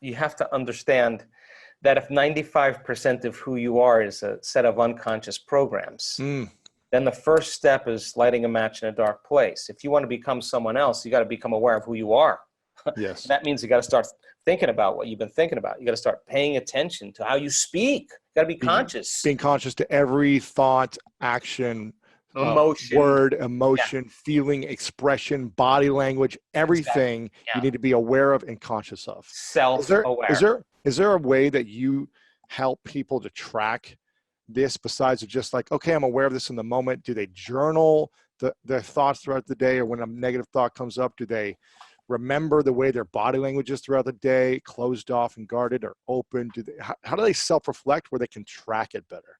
you have to understand that if 95% of who you are is a set of unconscious programs, then the first step is lighting a match in a dark place. If you want to become someone else, you got to become aware of who you are. Yes. That means you got to start thinking about what you've been thinking about. You got to start paying attention to how you speak. You got to be conscious. Being conscious to every thought, action, Emotion. word, emotion, feeling, expression, body language, everything you need to be aware of and conscious of. Self-aware. Is there a way that you help people to track this besides just like, okay, I'm aware of this in the moment? Do they journal their thoughts throughout the day, or when a negative thought comes up, do they remember the way their body language is throughout the day, closed off and guarded, or open? How do they self-reflect where they can track it better?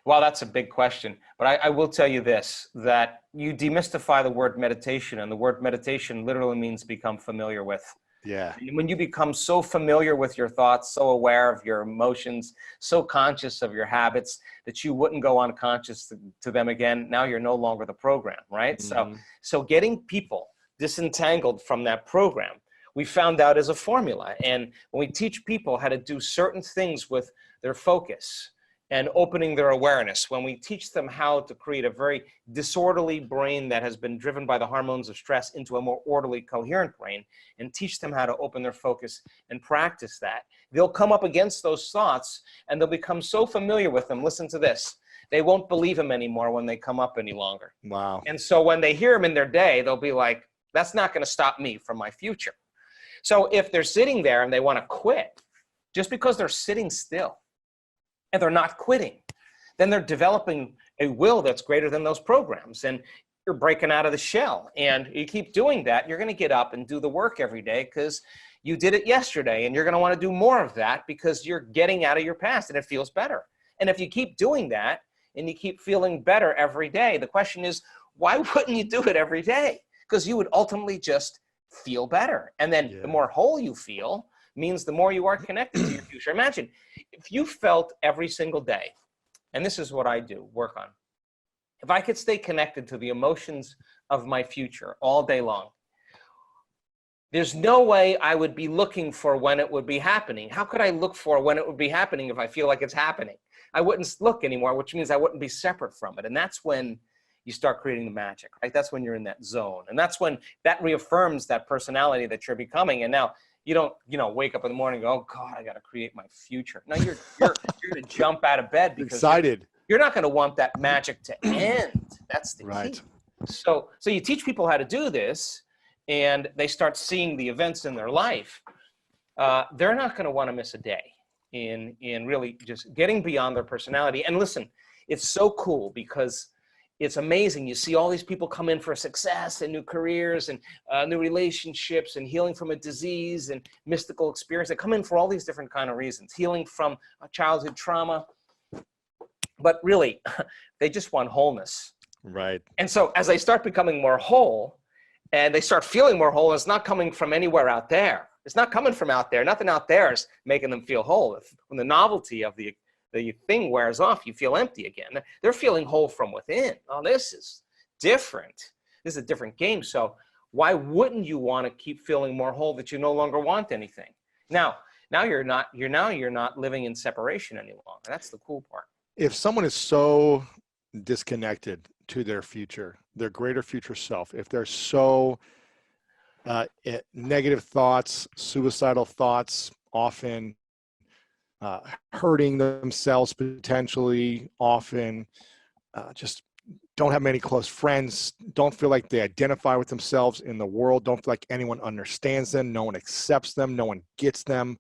Well, that's a big question. But I will tell you this, that you demystify the word meditation, and the word meditation literally means become familiar with. Yeah. And when you become so familiar with your thoughts, so aware of your emotions, so conscious of your habits that you wouldn't go unconscious to them again, now you're no longer the program, right? So getting people disentangled from that program, we found out is a formula. And when we teach people how to do certain things with their focus and opening their awareness, when we teach them how to create a very disorderly brain that has been driven by the hormones of stress into a more orderly, coherent brain, and teach them how to open their focus and practice that, they'll come up against those thoughts and they'll become so familiar with them. Listen to this. They won't believe them anymore when they come up any longer. Wow. And so when they hear them in their day, they'll be like, that's not going to stop me from my future. So if they're sitting there and they want to quit, just because they're sitting still and they're not quitting, then they're developing a will that's greater than those programs. And you're breaking out of the shell. And you keep doing that, you're going to get up and do the work every day because you did it yesterday. And you're going to want to do more of that because you're getting out of your past and it feels better. And if you keep doing that and you keep feeling better every day, the question is, why wouldn't you do it every day? Because you would ultimately just feel better. And then the more whole you feel means the more you are connected to your future. Imagine if you felt every single day, and this is what I do, work on. If I could stay connected to the emotions of my future all day long, there's no way I would be looking for when it would be happening. How could I look for when it would be happening if I feel like it's happening? I wouldn't look anymore, which means I wouldn't be separate from it. And that's when you start creating the magic, right? That's when you're in that zone. And that's when that reaffirms that personality that you're becoming. And now you don't, wake up in the morning and go, oh God, I got to create my future. No, you're going to jump out of bed because excited. You're not going to want that magic to end. That's the key. So you teach people how to do this and they start seeing the events in their life. They're not going to want to miss a day in really just getting beyond their personality. And listen, it's so cool because it's amazing. You see all these people come in for success and new careers and new relationships and healing from a disease and mystical experience. They come in for all these different kind of reasons. Healing from a childhood trauma. But really, they just want wholeness. Right. And so as they start becoming more whole and they start feeling more whole, it's not coming from anywhere out there. It's not coming from out there. Nothing out there is making them feel whole. When the novelty of the thing wears off, you feel empty again. They're feeling whole from within. Oh, this is different. This is a different game. So why wouldn't you want to keep feeling more whole that you no longer want anything? Now you're not living in separation any longer. That's the cool part. If someone is so disconnected to their future, their greater future self, if they're so negative thoughts, suicidal thoughts, often hurting themselves potentially, often just don't have many close friends, don't feel like they identify with themselves in the world, don't feel like anyone understands them, no one accepts them, no one gets them.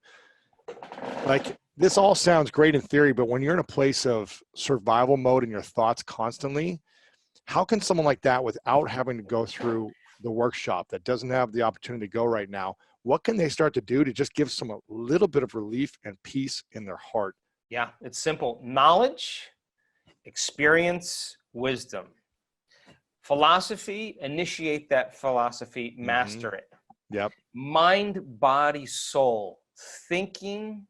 Like, this all sounds great in theory, but when you're in a place of survival mode in your thoughts constantly, how can someone like that, without having to go through the workshop, that doesn't have the opportunity to go right now, what can they start to do to just give some a little bit of relief and peace in their heart? Yeah, it's simple. Knowledge, experience, wisdom. Philosophy, initiate that philosophy, master it. Yep. Mind, body, soul, thinking,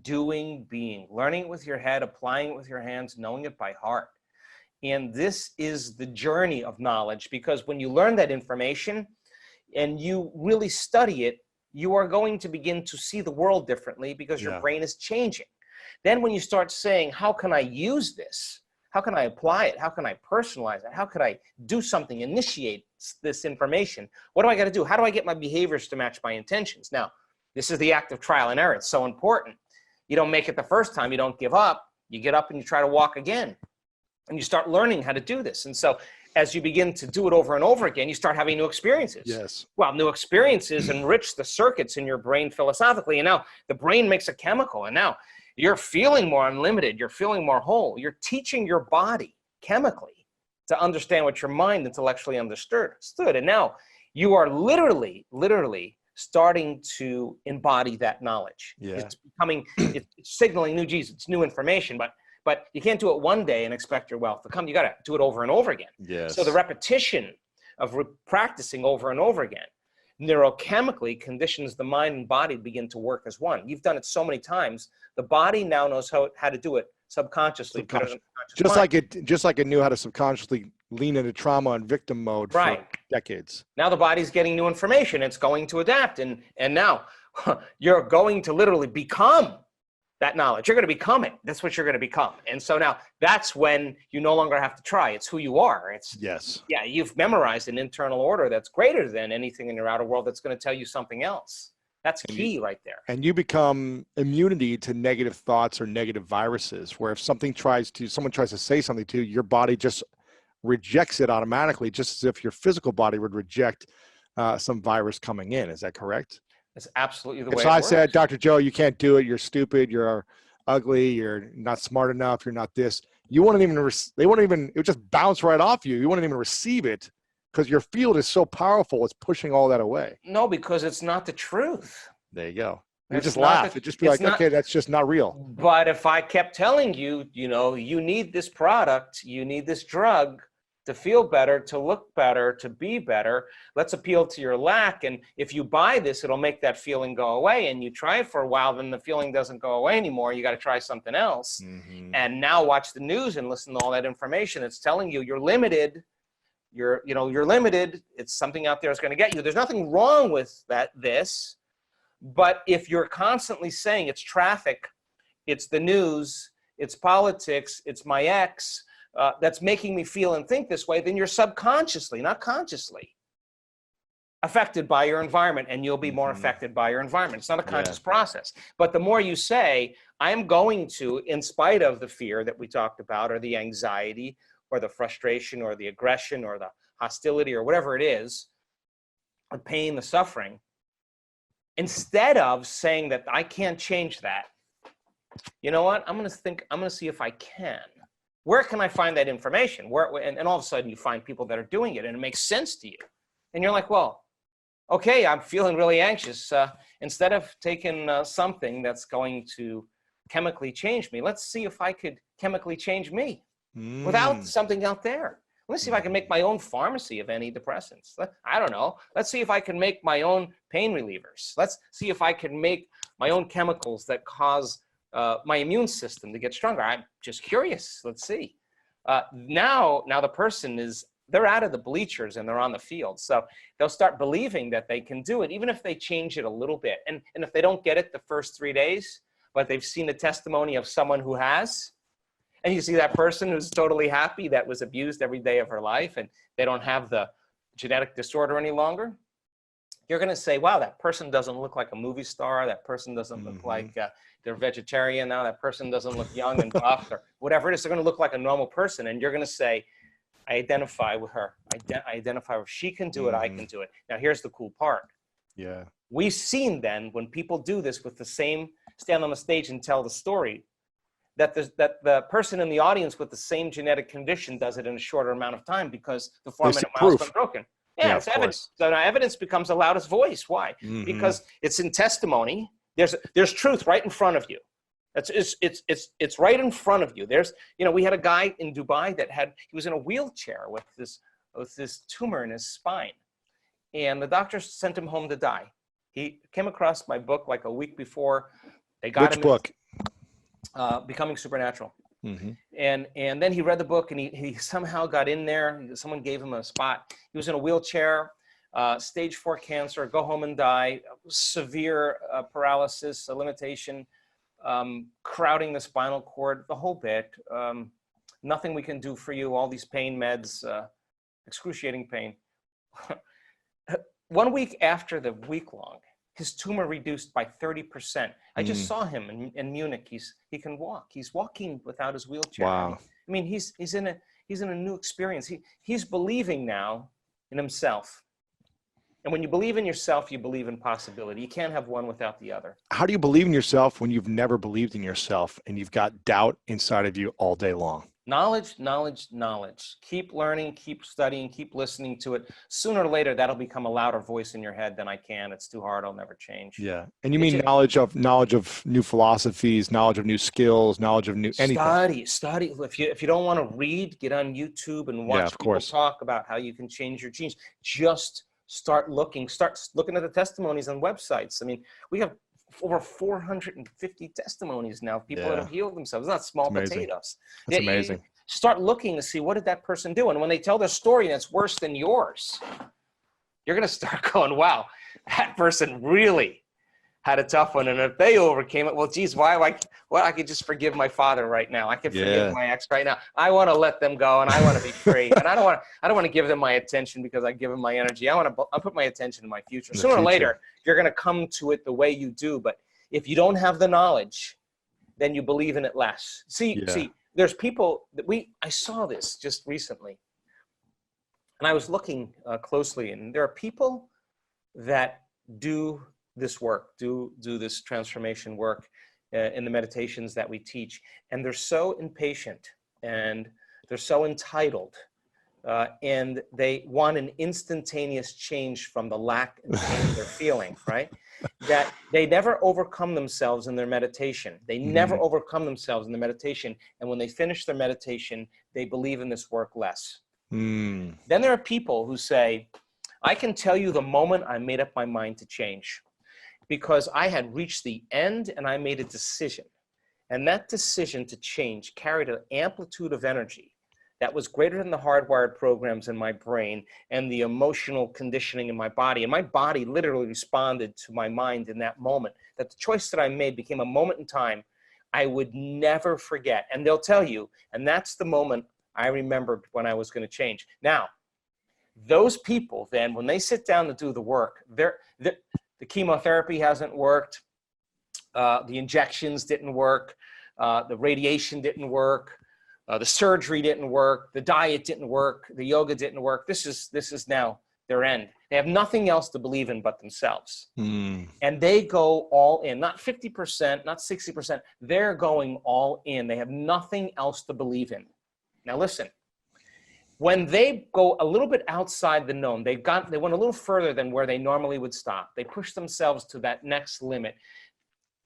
doing, being, learning it with your head, applying it with your hands, knowing it by heart. And this is the journey of knowledge, because when you learn that information and you really study it, you are going to begin to see the world differently because your Yeah. brain is changing. Then when you start saying, how can I use this? How can I apply it? How can I personalize it? How could I do something, initiate this information? What do I got to do? How do I get my behaviors to match my intentions? Now, this is the act of trial and error. It's so important. You don't make it the first time. You don't give up. You get up and you try to walk again. And you start learning how to do this. And so as you begin to do it over and over again, you start having new experiences. Yes. Well, new experiences enrich the circuits in your brain philosophically. And now the brain makes a chemical. And now you're feeling more unlimited. You're feeling more whole. You're teaching your body chemically to understand what your mind intellectually understood. And now you are literally starting to embody that knowledge. Yeah. It's becoming, it's signaling new G's, it's new information, but you can't do it one day and expect your wealth to come. You got to do it over and over again. Yes. So the repetition of practicing over and over again neurochemically conditions the mind and body to begin to work as one. You've done it so many times. The body now knows how to do it subconsciously. Just like it knew how to subconsciously lean into trauma and victim mode for decades. Now the body's getting new information. It's going to adapt. And now you're going to literally become that knowledge. You're going to become it. That's what you're going to become. And so now that's when you no longer have to try. It's who you are. Yeah, you've memorized an internal order that's greater than anything in your outer world that's going to tell you something else. That's key right there. And you become immunity to negative thoughts or negative viruses, where if someone tries to say something to you, your body just rejects it automatically, just as if your physical body would reject some virus coming in. Is that correct? That's absolutely the way it So I works. said, Dr. Joe, you can't do it. You're stupid. You're ugly. You're not smart enough. You're not this. You wouldn't even, it would just bounce right off you. You wouldn't even receive it because your field is so powerful. It's pushing all that away. No, because it's not the truth. There you go. You It's just not laugh. the- It'd just be it's like, not- okay, that's just not real. But if I kept telling you, you need this product, you need this drug to feel better, to look better, to be better, let's appeal to your lack. And if you buy this, it'll make that feeling go away. And you try it for a while, then the feeling doesn't go away anymore. You got to try something else. Mm-hmm. And now watch the news and listen to all that information. It's telling you you're limited. You're limited. It's something out there that's going to get you. There's nothing wrong with this. But if you're constantly saying it's traffic, it's the news, it's politics, it's my ex, that's making me feel and think this way, then you're subconsciously, not consciously, affected by your environment, and you'll be more affected by your environment. It's not a conscious process. But the more you say, I'm going to, in spite of the fear that we talked about, or the anxiety, or the frustration, or the aggression, or the hostility, or whatever it is, the pain, the suffering, instead of saying that I can't change that, you know what? I'm going to see if I can. Where can I find that information? And all of a sudden you find people that are doing it and it makes sense to you. And you're like, well, okay, I'm feeling really anxious. Instead of taking something that's going to chemically change me, let's see if I could chemically change me without something out there. Let's see if I can make my own pharmacy of antidepressants. I don't know. Let's see if I can make my own pain relievers. Let's see if I can make my own chemicals that cause my immune system to get stronger. I'm just curious. Let's see. Now the person they're out of the bleachers and they're on the field. So they'll start believing that they can do it, even if they change it a little bit. And if they don't get it the first 3 days, but they've seen a testimony of someone who has, and you see that person who's totally happy, that was abused every day of her life, and they don't have the genetic disorder any longer, you're going to say, wow, that person doesn't look like a movie star. That person doesn't look like they're vegetarian now. That person doesn't look young and buff or whatever it is. They're going to look like a normal person. And you're going to say, I identify with her. I identify with her. She can do it. I can do it. Now, here's the cool part. Yeah. We've seen then when people do this with the same, stand on the stage and tell the story, that the person in the audience with the same genetic condition does it in a shorter amount of time because the 4-minute mile's been broken. Yeah, it's evidence. So now evidence becomes the loudest voice. Why? Because it's in testimony. There's truth right in front of you. It's right in front of you. We had a guy in Dubai he was in a wheelchair with this tumor in his spine, and the doctor sent him home to die. He came across my book like a week before. They got him. Which book? Becoming Supernatural. And then he read the book and he somehow got in there. Someone gave him a spot. He was in a wheelchair. stage 4 cancer, go home and die, severe paralysis, a limitation, crowding the spinal cord, the whole bit. Nothing we can do for you, all these pain meds, excruciating pain. 1 week after the week-long, his tumor reduced by 30%. I just saw him in Munich. He can walk. He's walking without his wheelchair. Wow. I mean, he's in a new experience. He's believing now in himself. And when you believe in yourself, you believe in possibility. You can't have one without the other. How do you believe in yourself when you've never believed in yourself and you've got doubt inside of you all day long? Knowledge, knowledge, knowledge. Keep learning, keep studying, keep listening to it. Sooner or later, that'll become a louder voice in your head than I can. It's too hard. I'll never change. Yeah. And you mean knowledge of new philosophies, knowledge of new skills, knowledge of new anything. Study. If you don't want to read, get on YouTube and watch people talk about how you can change your genes. Just start looking at the testimonies on websites. I mean, we have over 450 testimonies now of people that have healed themselves. It's not small potatoes. That's amazing. Start looking to see, what did that person do? And when they tell their story and it's worse than yours, you're going to start going, wow, that person really had a tough one. And if they overcame it, well, geez, I could just forgive my father right now. I could forgive my ex right now. I want to let them go and I want to be free. And I don't want to give them my attention because I give them my energy. I put my attention in my future. Sooner or later, you're going to come to it the way you do. But if you don't have the knowledge, then you believe in it less. See, there's people that I saw this just recently. And I was looking closely, and there are people that do this work, do this transformation work in the meditations that we teach. And they're so impatient and they're so entitled and they want an instantaneous change from the lack and pain they're feeling, right? That they never overcome themselves in their meditation. They never overcome themselves in the meditation. And when they finish their meditation, they believe in this work less. Then there are people who say, I can tell you the moment I made up my mind to change, because I had reached the end and I made a decision. And that decision to change carried an amplitude of energy that was greater than the hardwired programs in my brain and the emotional conditioning in my body. And my body literally responded to my mind in that moment, that the choice that I made became a moment in time I would never forget. And they'll tell you, and that's the moment I remembered when I was going to change. Now, those people then, when they sit down to do the work, the chemotherapy hasn't worked, the injections didn't work, the radiation didn't work, the surgery didn't work, the diet didn't work, the yoga didn't work. This is now their end. They have nothing else to believe in but themselves. And they go all in, not 50%, not 60%. They're going all in. They have nothing else to believe in. Now listen, when they go a little bit outside the known, they went a little further than where they normally would stop. They pushed themselves to that next limit.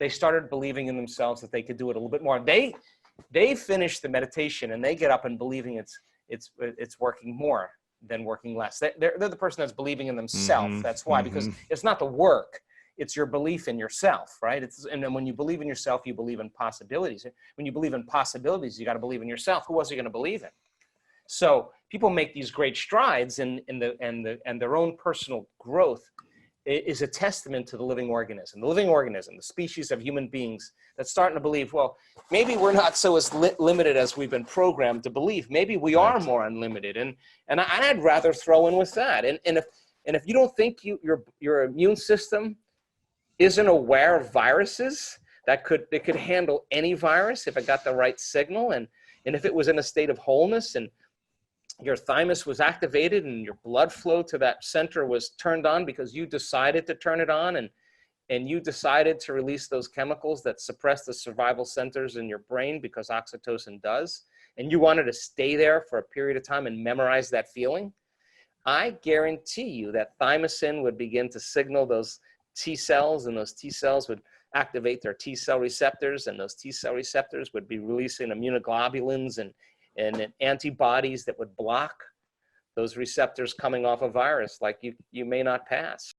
They started believing in themselves that they could do it a little bit more. They finish the meditation and they get up and believing it's working more than working less. They're the person that's believing in themselves. That's why, because it's not the work, it's your belief in yourself, right? And then when you believe in yourself, you believe in possibilities. When you believe in possibilities, you got to believe in yourself. Who else are you going to believe in? So people make these great strides and their own personal growth is a testament to the living organism. The living organism, the species of human beings that's starting to believe, well, maybe we're not so as limited as we've been programmed to believe. Maybe we are more unlimited. And I'd rather throw in with that. And if you don't think your immune system isn't aware of viruses, it could handle any virus if it got the right signal, and if it was in a state of wholeness and your thymus was activated and your blood flow to that center was turned on because you decided to turn it on, and you decided to release those chemicals that suppress the survival centers in your brain because oxytocin does, and you wanted to stay there for a period of time and memorize that feeling, I guarantee you that thymosin would begin to signal those T cells, and those T cells would activate their T cell receptors, and those T cell receptors would be releasing immunoglobulins and antibodies that would block those receptors coming off a virus like you may not pass.